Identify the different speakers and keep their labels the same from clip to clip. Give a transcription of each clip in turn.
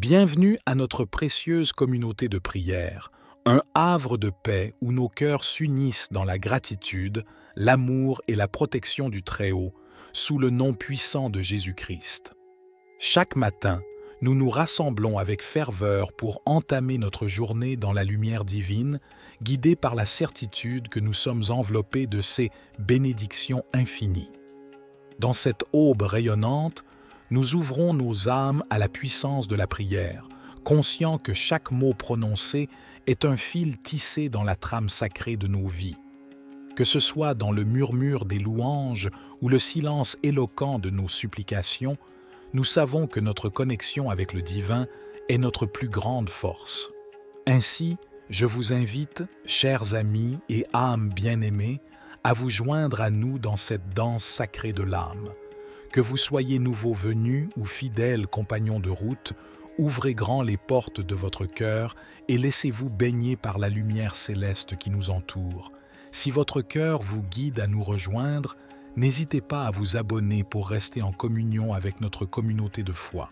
Speaker 1: Bienvenue à notre précieuse communauté de prière, un havre de paix où nos cœurs s'unissent dans la gratitude, l'amour et la protection du Très-Haut, sous le nom puissant de Jésus-Christ. Chaque matin, nous nous rassemblons avec ferveur pour entamer notre journée dans la lumière divine, guidés par la certitude que nous sommes enveloppés de ses bénédictions infinies. Dans cette aube rayonnante, nous ouvrons nos âmes à la puissance de la prière, conscients que chaque mot prononcé est un fil tissé dans la trame sacrée de nos vies. Que ce soit dans le murmure des louanges ou le silence éloquent de nos supplications, nous savons que notre connexion avec le divin est notre plus grande force. Ainsi, je vous invite, chers amis et âmes bien-aimées, à vous joindre à nous dans cette danse sacrée de l'âme. Que vous soyez nouveaux venus ou fidèles compagnons de route, ouvrez grand les portes de votre cœur et laissez-vous baigner par la lumière céleste qui nous entoure. Si votre cœur vous guide à nous rejoindre, n'hésitez pas à vous abonner pour rester en communion avec notre communauté de foi.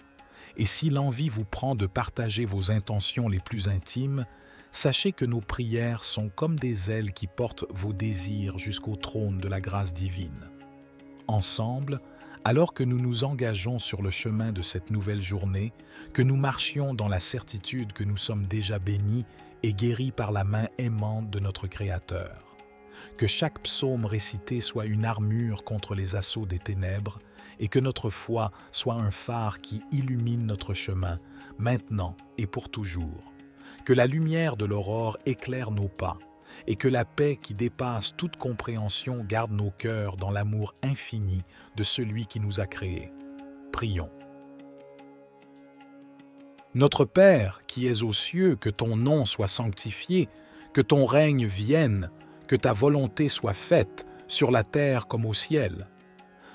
Speaker 1: Et si l'envie vous prend de partager vos intentions les plus intimes, sachez que nos prières sont comme des ailes qui portent vos désirs jusqu'au trône de la grâce divine. Ensemble, alors que nous nous engageons sur le chemin de cette nouvelle journée, que nous marchions dans la certitude que nous sommes déjà bénis et guéris par la main aimante de notre Créateur. Que chaque psaume récité soit une armure contre les assauts des ténèbres et que notre foi soit un phare qui illumine notre chemin, maintenant et pour toujours. Que la lumière de l'aurore éclaire nos pas et que la paix qui dépasse toute compréhension garde nos cœurs dans l'amour infini de celui qui nous a créés. Prions. Notre Père, qui es aux cieux, que ton nom soit sanctifié, que ton règne vienne, que ta volonté soit faite, sur la terre comme au ciel.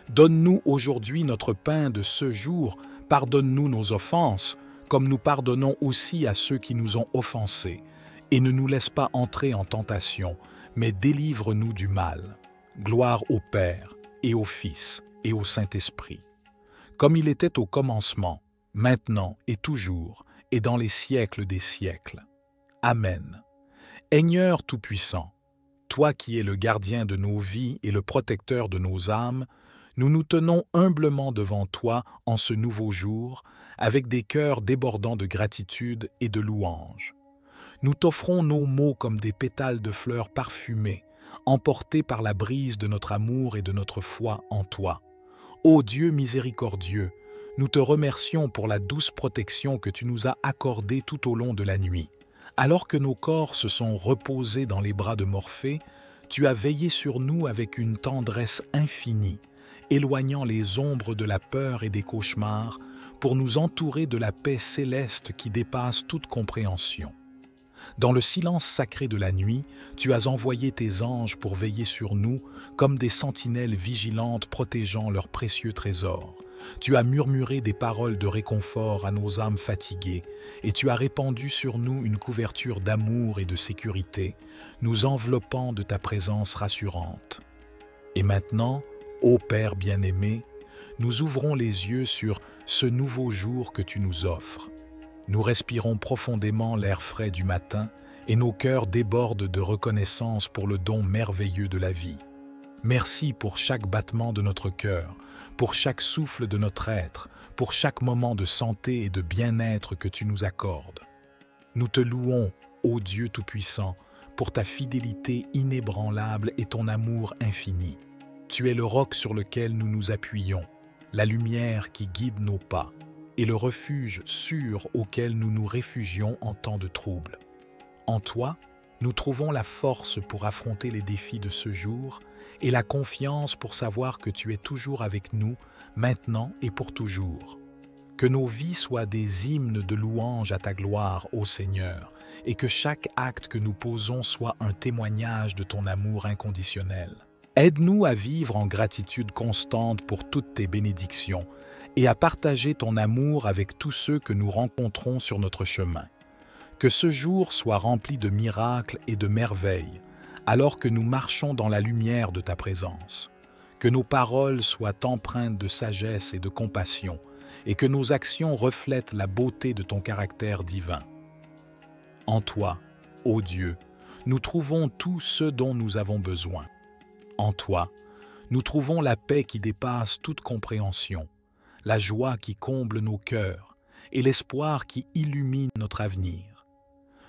Speaker 1: Donne-nous aujourd'hui notre pain de ce jour, pardonne-nous nos offenses, comme nous pardonnons aussi à ceux qui nous ont offensés. Et ne nous laisse pas entrer en tentation, mais délivre-nous du mal. Gloire au Père, et au Fils, et au Saint-Esprit. Comme il était au commencement, maintenant et toujours, et dans les siècles des siècles. Amen. Seigneur Tout-Puissant, toi qui es le gardien de nos vies et le protecteur de nos âmes, nous nous tenons humblement devant toi en ce nouveau jour, avec des cœurs débordants de gratitude et de louange. Nous t'offrons nos mots comme des pétales de fleurs parfumées, emportés par la brise de notre amour et de notre foi en toi. Ô Dieu miséricordieux, nous te remercions pour la douce protection que tu nous as accordée tout au long de la nuit. Alors que nos corps se sont reposés dans les bras de Morphée, tu as veillé sur nous avec une tendresse infinie, éloignant les ombres de la peur et des cauchemars pour nous entourer de la paix céleste qui dépasse toute compréhension. Dans le silence sacré de la nuit, tu as envoyé tes anges pour veiller sur nous comme des sentinelles vigilantes protégeant leurs précieux trésors. Tu as murmuré des paroles de réconfort à nos âmes fatiguées et tu as répandu sur nous une couverture d'amour et de sécurité, nous enveloppant de ta présence rassurante. Et maintenant, ô Père bien-aimé, nous ouvrons les yeux sur ce nouveau jour que tu nous offres. Nous respirons profondément l'air frais du matin et nos cœurs débordent de reconnaissance pour le don merveilleux de la vie. Merci pour chaque battement de notre cœur, pour chaque souffle de notre être, pour chaque moment de santé et de bien-être que tu nous accordes. Nous te louons, ô Dieu Tout-Puissant, pour ta fidélité inébranlable et ton amour infini. Tu es le roc sur lequel nous nous appuyons, la lumière qui guide nos pas, et le refuge sûr auquel nous nous réfugions en temps de trouble. En toi, nous trouvons la force pour affronter les défis de ce jour et la confiance pour savoir que tu es toujours avec nous, maintenant et pour toujours. Que nos vies soient des hymnes de louange à ta gloire, ô Seigneur, et que chaque acte que nous posons soit un témoignage de ton amour inconditionnel. Aide-nous à vivre en gratitude constante pour toutes tes bénédictions, et à partager ton amour avec tous ceux que nous rencontrons sur notre chemin. Que ce jour soit rempli de miracles et de merveilles, alors que nous marchons dans la lumière de ta présence. Que nos paroles soient empreintes de sagesse et de compassion, et que nos actions reflètent la beauté de ton caractère divin. En toi, ô Dieu, nous trouvons tout ce dont nous avons besoin. En toi, nous trouvons la paix qui dépasse toute compréhension, la joie qui comble nos cœurs et l'espoir qui illumine notre avenir.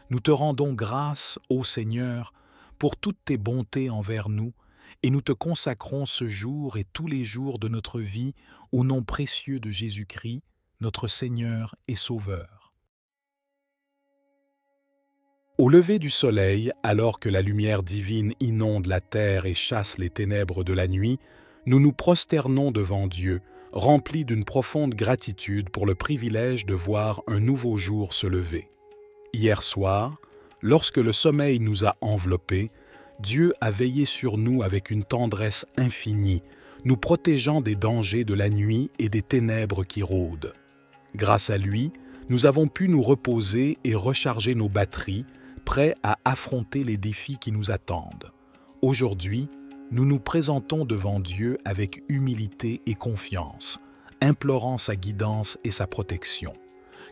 Speaker 1: Nous te rendons grâce, ô Seigneur, pour toutes tes bontés envers nous, et nous te consacrons ce jour et tous les jours de notre vie au nom précieux de Jésus-Christ, notre Seigneur et Sauveur. Au lever du soleil, alors que la lumière divine inonde la terre et chasse les ténèbres de la nuit, nous nous prosternons devant Dieu, remplis d'une profonde gratitude pour le privilège de voir un nouveau jour se lever. Hier soir, lorsque le sommeil nous a enveloppés, Dieu a veillé sur nous avec une tendresse infinie, nous protégeant des dangers de la nuit et des ténèbres qui rôdent. Grâce à lui, nous avons pu nous reposer et recharger nos batteries, prêts à affronter les défis qui nous attendent. Aujourd'hui, nous nous présentons devant Dieu avec humilité et confiance, implorant sa guidance et sa protection.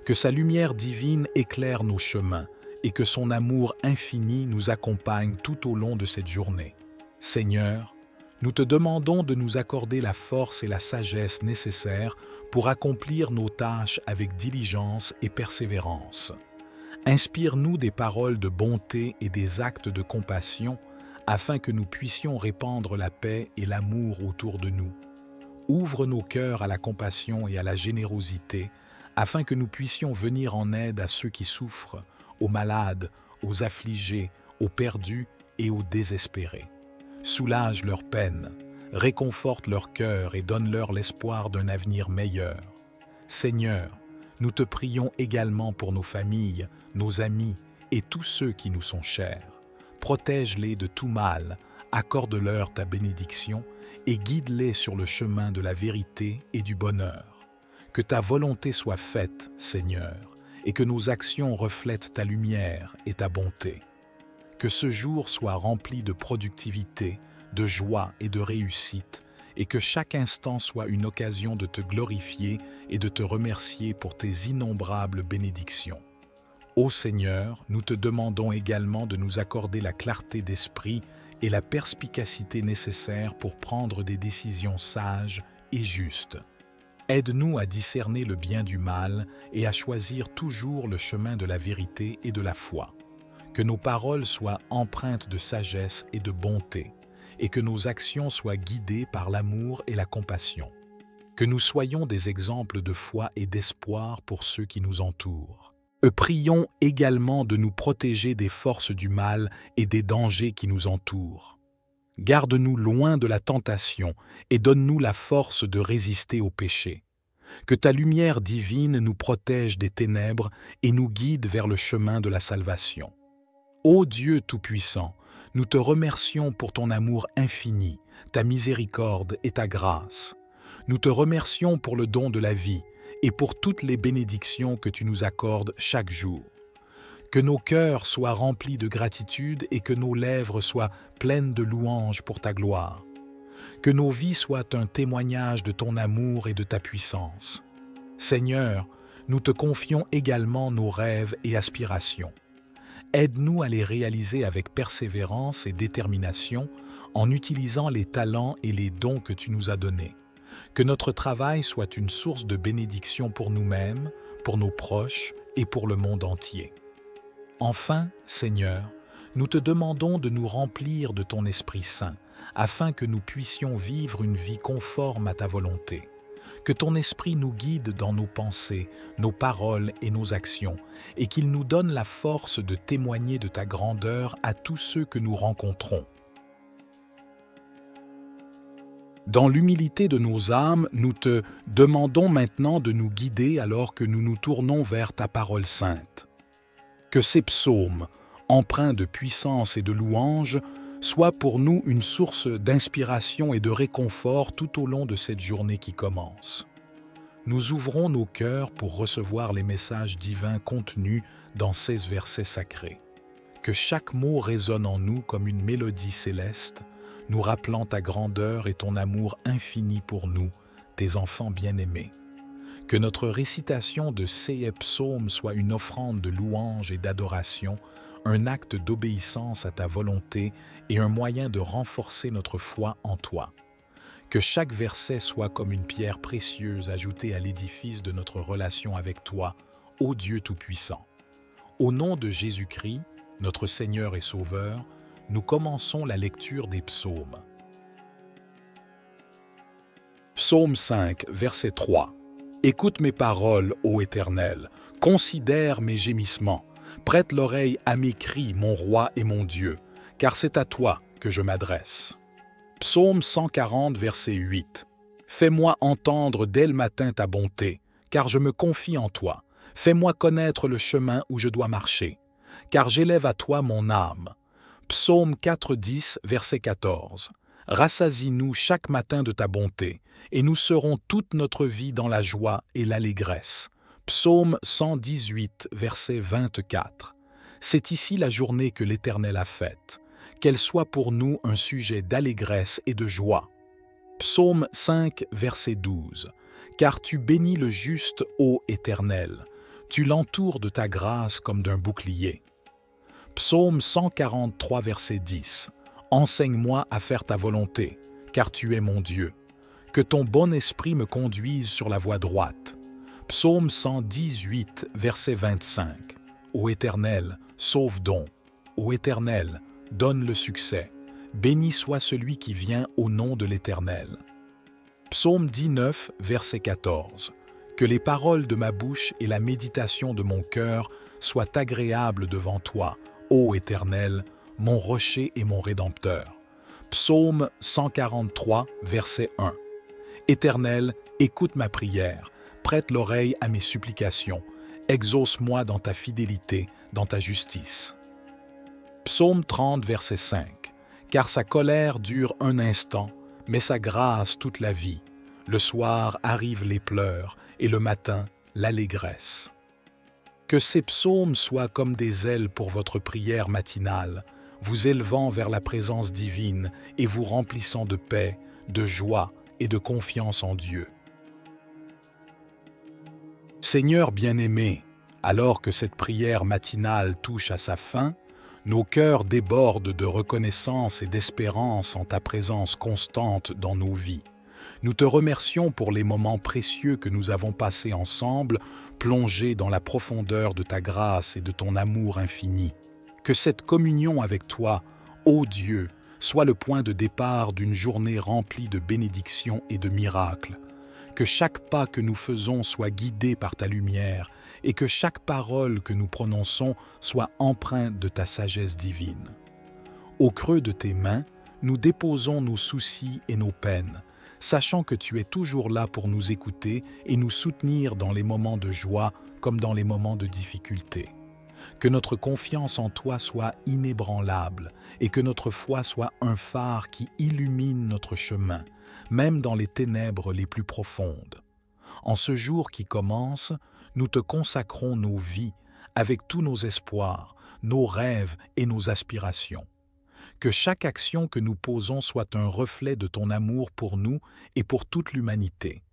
Speaker 1: Que sa lumière divine éclaire nos chemins et que son amour infini nous accompagne tout au long de cette journée. Seigneur, nous te demandons de nous accorder la force et la sagesse nécessaires pour accomplir nos tâches avec diligence et persévérance. Inspire-nous des paroles de bonté et des actes de compassion afin que nous puissions répandre la paix et l'amour autour de nous. Ouvre nos cœurs à la compassion et à la générosité afin que nous puissions venir en aide à ceux qui souffrent, aux malades, aux affligés, aux perdus et aux désespérés. Soulage leurs peines, réconforte leur cœur et donne-leur l'espoir d'un avenir meilleur. Seigneur, nous te prions également pour nos familles, nos amis et tous ceux qui nous sont chers. Protège-les de tout mal, accorde-leur ta bénédiction et guide-les sur le chemin de la vérité et du bonheur. Que ta volonté soit faite, Seigneur, et que nos actions reflètent ta lumière et ta bonté. Que ce jour soit rempli de productivité, de joie et de réussite, et que chaque instant soit une occasion de te glorifier et de te remercier pour tes innombrables bénédictions. Ô Seigneur, nous te demandons également de nous accorder la clarté d'esprit et la perspicacité nécessaires pour prendre des décisions sages et justes. Aide-nous à discerner le bien du mal et à choisir toujours le chemin de la vérité et de la foi. Que nos paroles soient empreintes de sagesse et de bonté, et que nos actions soient guidées par l'amour et la compassion. Que nous soyons des exemples de foi et d'espoir pour ceux qui nous entourent. Prions également de nous protéger des forces du mal et des dangers qui nous entourent. Garde-nous loin de la tentation et donne-nous la force de résister au péché. Que ta lumière divine nous protège des ténèbres et nous guide vers le chemin de la salvation. Ô Dieu Tout-Puissant, nous te remercions pour ton amour infini, ta miséricorde et ta grâce. Nous te remercions pour le don de la vie et pour toutes les bénédictions que tu nous accordes chaque jour. Que nos cœurs soient remplis de gratitude et que nos lèvres soient pleines de louanges pour ta gloire. Que nos vies soient un témoignage de ton amour et de ta puissance. Seigneur, nous te confions également nos rêves et aspirations. Aide-nous à les réaliser avec persévérance et détermination en utilisant les talents et les dons que tu nous as donnés. Que notre travail soit une source de bénédiction pour nous-mêmes, pour nos proches et pour le monde entier. Enfin, Seigneur, nous te demandons de nous remplir de ton Esprit Saint, afin que nous puissions vivre une vie conforme à ta volonté. Que ton Esprit nous guide dans nos pensées, nos paroles et nos actions, et qu'il nous donne la force de témoigner de ta grandeur à tous ceux que nous rencontrons. Dans l'humilité de nos âmes, nous te demandons maintenant de nous guider alors que nous nous tournons vers ta parole sainte. Que ces psaumes, empreints de puissance et de louange, soient pour nous une source d'inspiration et de réconfort tout au long de cette journée qui commence. Nous ouvrons nos cœurs pour recevoir les messages divins contenus dans ces versets sacrés. Que chaque mot résonne en nous comme une mélodie céleste, nous rappelant ta grandeur et ton amour infini pour nous, tes enfants bien-aimés. Que notre récitation de ces psaumes soit une offrande de louange et d'adoration, un acte d'obéissance à ta volonté et un moyen de renforcer notre foi en toi. Que chaque verset soit comme une pierre précieuse ajoutée à l'édifice de notre relation avec toi, ô Dieu Tout-Puissant. Au nom de Jésus-Christ, notre Seigneur et Sauveur, nous commençons la lecture des psaumes. Psaume 5, verset 3. Écoute mes paroles, ô Éternel, considère mes gémissements, prête l'oreille à mes cris, mon roi et mon Dieu, car c'est à toi que je m'adresse. Psaume 140, verset 8. Fais-moi entendre dès le matin ta bonté, car je me confie en toi. Fais-moi connaître le chemin où je dois marcher, car j'élève à toi mon âme. Psaume 4, 10, verset 14. Rassasie-nous chaque matin de ta bonté, et nous serons toute notre vie dans la joie et l'allégresse. Psaume 118, verset 24. C'est ici la journée que l'Éternel a faite. Qu'elle soit pour nous un sujet d'allégresse et de joie. Psaume 5, verset 12. Car tu bénis le juste, ô Éternel. Tu l'entoures de ta grâce comme d'un bouclier. Psaume 143, verset 10. Enseigne-moi à faire ta volonté, car tu es mon Dieu. Que ton bon esprit me conduise sur la voie droite. Psaume 118, verset 25. Ô Éternel, sauve donc. Ô Éternel, donne le succès. Béni soit celui qui vient au nom de l'Éternel. Psaume 19, verset 14. Que les paroles de ma bouche et la méditation de mon cœur soient agréables devant toi, ô Éternel, mon rocher et mon rédempteur. Psaume 143, verset 1. Éternel, écoute ma prière, prête l'oreille à mes supplications, exauce-moi dans ta fidélité, dans ta justice. Psaume 30, verset 5. Car sa colère dure un instant, mais sa grâce toute la vie. Le soir arrivent les pleurs, et le matin, l'allégresse. Que ces psaumes soient comme des ailes pour votre prière matinale, vous élevant vers la présence divine et vous remplissant de paix, de joie et de confiance en Dieu. Seigneur bien-aimé, alors que cette prière matinale touche à sa fin, nos cœurs débordent de reconnaissance et d'espérance en ta présence constante dans nos vies. Nous te remercions pour les moments précieux que nous avons passés ensemble, plongés dans la profondeur de ta grâce et de ton amour infini. Que cette communion avec toi, ô Dieu, soit le point de départ d'une journée remplie de bénédictions et de miracles. Que chaque pas que nous faisons soit guidé par ta lumière et que chaque parole que nous prononçons soit empreinte de ta sagesse divine. Au creux de tes mains, nous déposons nos soucis et nos peines, sachant que tu es toujours là pour nous écouter et nous soutenir dans les moments de joie comme dans les moments de difficulté. Que notre confiance en toi soit inébranlable et que notre foi soit un phare qui illumine notre chemin, même dans les ténèbres les plus profondes. En ce jour qui commence, nous te consacrons nos vies avec tous nos espoirs, nos rêves et nos aspirations. Que chaque action que nous posons soit un reflet de ton amour pour nous et pour toute l'humanité.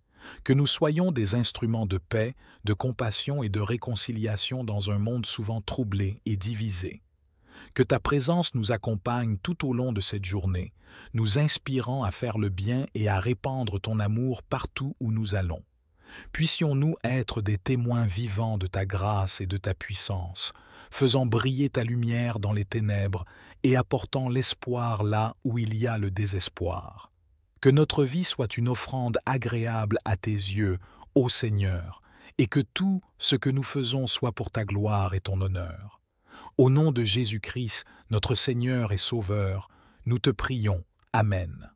Speaker 1: Que nous soyons des instruments de paix, de compassion et de réconciliation dans un monde souvent troublé et divisé. Que ta présence nous accompagne tout au long de cette journée, nous inspirant à faire le bien et à répandre ton amour partout où nous allons. Puissions-nous être des témoins vivants de ta grâce et de ta puissance, faisant briller ta lumière dans les ténèbres et apportant l'espoir là où il y a le désespoir. Que notre vie soit une offrande agréable à tes yeux, ô Seigneur, et que tout ce que nous faisons soit pour ta gloire et ton honneur. Au nom de Jésus-Christ, notre Seigneur et Sauveur, nous te prions. Amen.